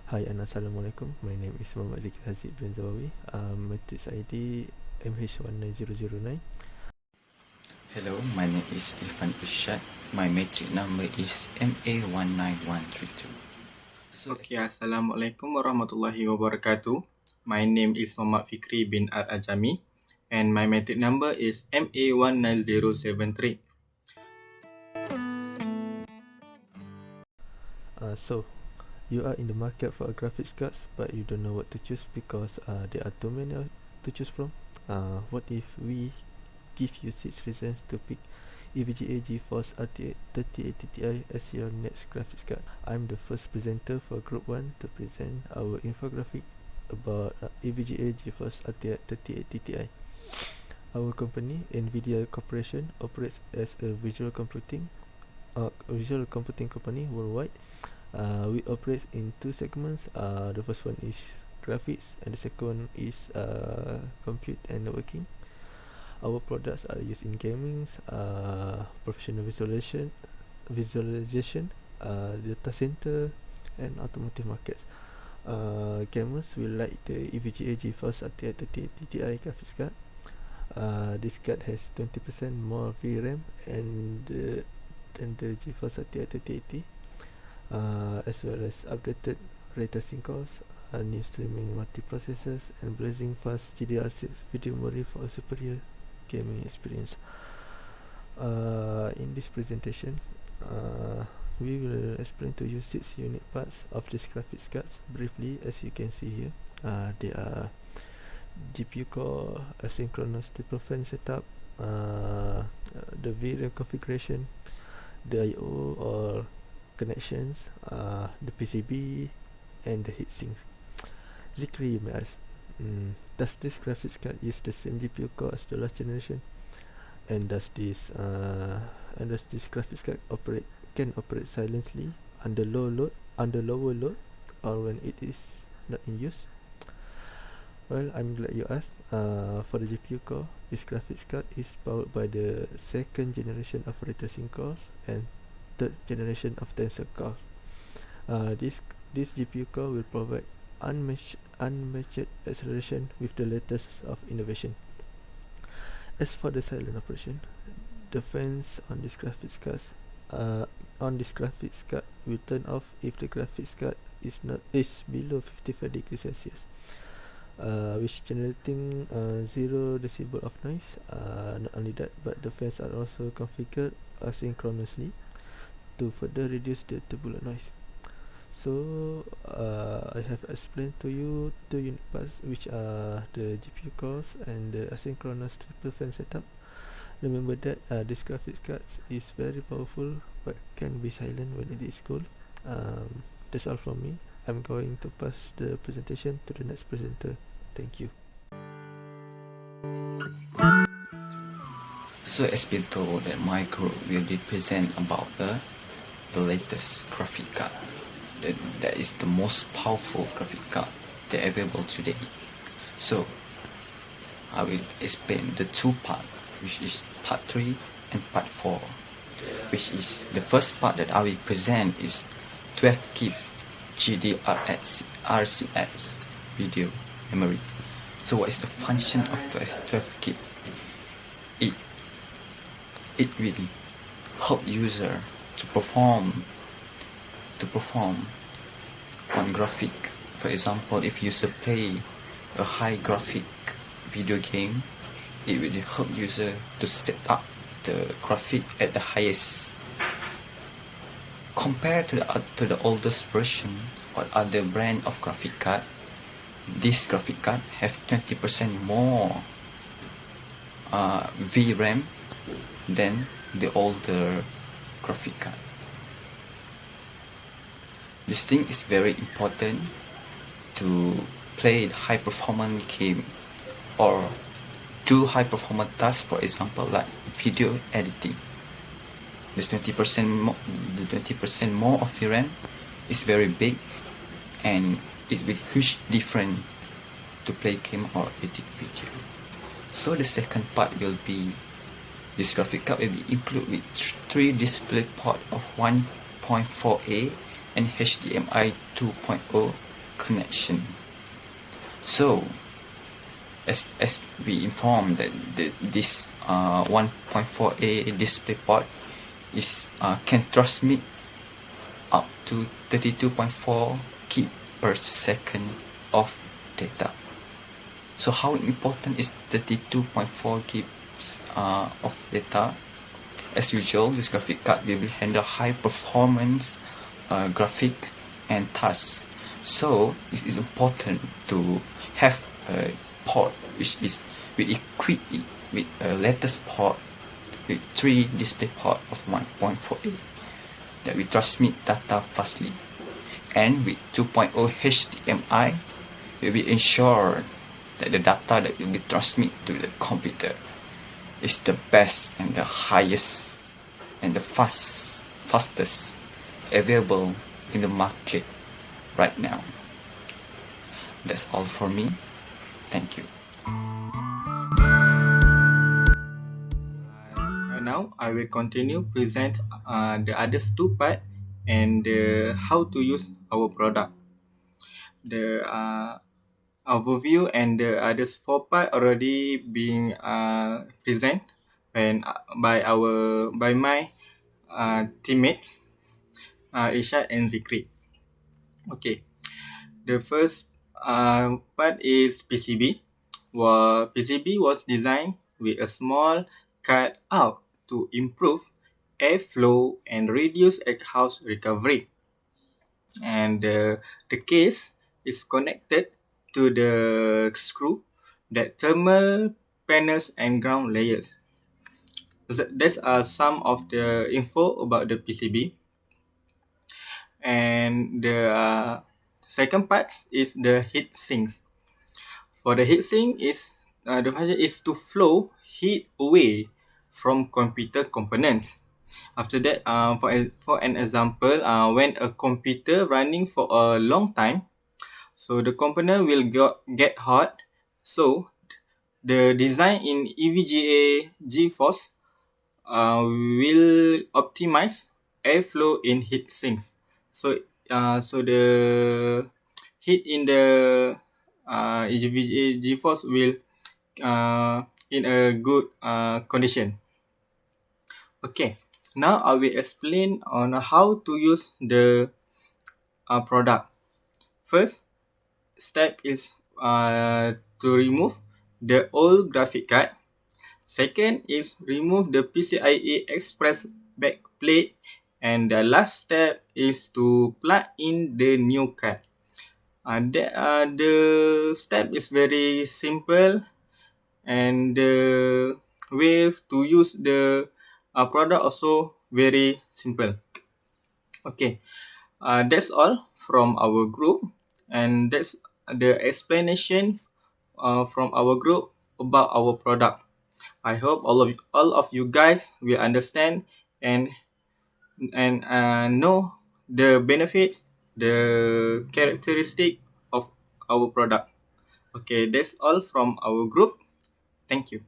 Hi and Assalamualaikum. My name is Muhammad Zikri Haziq bin Zawawi. Matrix ID MH19009. Hello, my name is IRFAN. My matric number is MA19132. Okay, Assalamualaikum warahmatullahi wabarakatuh. My name is Muhammad Fikri bin Ajami and my matric number is MA19073. So, you are in the market for a graphics cards, but you don't know what to choose because there are too many to choose from. What if we give you 6 reasons to pick EVGA GeForce RTX 3080 Ti as your next graphics card? I'm the first presenter for Group 1 to present our infographic about EVGA GeForce RTX 3080 Ti. Our company, NVIDIA Corporation, operates as a visual computing company worldwide. We operate in 2 segments. The first one is graphics and the second one is compute and networking. Our products are used in gaming, professional visualization, data center, and automotive markets. Gamers will like the EVGA GeForce RTX 3080 Ti graphics card. This card has 20% more VRAM than the GeForce RTX 3080, as well as updated ray tracing cores, new streaming multiprocessors, and blazing fast GDR6 video memory for a superior gaming experience. In this presentation, we will explain to you 6 unique parts of this graphics cards briefly. As you can see here, they are GPU core, asynchronous triple fan setup, the VRAM configuration, the I/O or connections, the PCB, and the heatsink. Zikri, you may ask, does this graphics card use the same GPU core as the last generation? And does this graphics card can operate silently under lower load, or when it is not in use? Well, I'm glad you asked. For the GPU core, this graphics card is powered by the 2nd generation of ray tracing cores and 3rd generation of tensor cores. This GPU core will provide unmatched acceleration with the latest of innovation. As for the silent operation, the fans on this graphics card will turn off if the graphics card is below 55 degrees Celsius, which generating 0 decibel of noise. Not only that, but the fans are also configured asynchronously to further reduce the turbulent noise. So I have explained to you 2 unit parts, which are the GPU cores and the asynchronous triple fan setup. Remember that this graphics card is very powerful but can be silent when it is cool. That's all from me. I'm going to pass the presentation to the next presenter. Thank you. So as been told that my group will present about the latest graphic card. That is the most powerful graphic card that available today. So I will explain the 2 parts, which is part 3 and part 4. Which is the first part that I will present is 12 GB GDRX video memory. So what is the function of 12 GB? It will help user to perform on graphic. For example, if user play a high graphic video game, it will help user to set up the graphic at the highest. Compared to the oldest version or other brand of graphic card, this graphic card have 20% more VRAM than the older graphic card. This thing is very important to play high performance game or do high performance tasks, for example like video editing. This 20% more of VRAM is very big, and it will huge difference to play game or edit video. So the second part will be this graphic card will be included with 3 display port of 1.4A and HDMI 2.0 connection. So, as we informed that this 1.4A DisplayPort can transmit up to 32.4 gig per second of data. So how important is 32.4 gigs of data? As usual, this graphic card will handle high performance graphic and tasks. So it is important to have a port which is we equip it with a latest port with 3 display port of 1.4A that we transmit data fastly, and with 2.0 HDMI we will ensure that the data that will be transmitted to the computer is the best and the highest and the fastest available in the market right now. That's all for me. Thank you. Now I will continue present the others two part and how to use our product. The overview and the others four part already being present and by my teammates Irshad and Zikri. Okay, the first part is PCB. PCB was designed with a small cut out to improve airflow and reduce exhaust recovery. And the case is connected to the screw that thermal panels and ground layers. These are some of the info about the PCB. And the second part is the heat sinks. For the heat sink the function is to flow heat away from computer components. After that, for an example, when a computer running for a long time, so the component will get hot. So the design in EVGA GeForce will optimize airflow in heat sinks. So the heat in the EVGA GeForce will in a good condition. Okay, now I will explain on how to use the product. First step is to remove the old graphic card. Second is remove the PCIe Express backplate, and the last step is to plug in the new card. The step is very simple, and the way to use the product also very simple. Okay, that's all from our group, and that's the explanation from our group about our product. I hope all of you guys will understand and know the benefits, the characteristic of our product. Okay, that's all from our group. Thank you.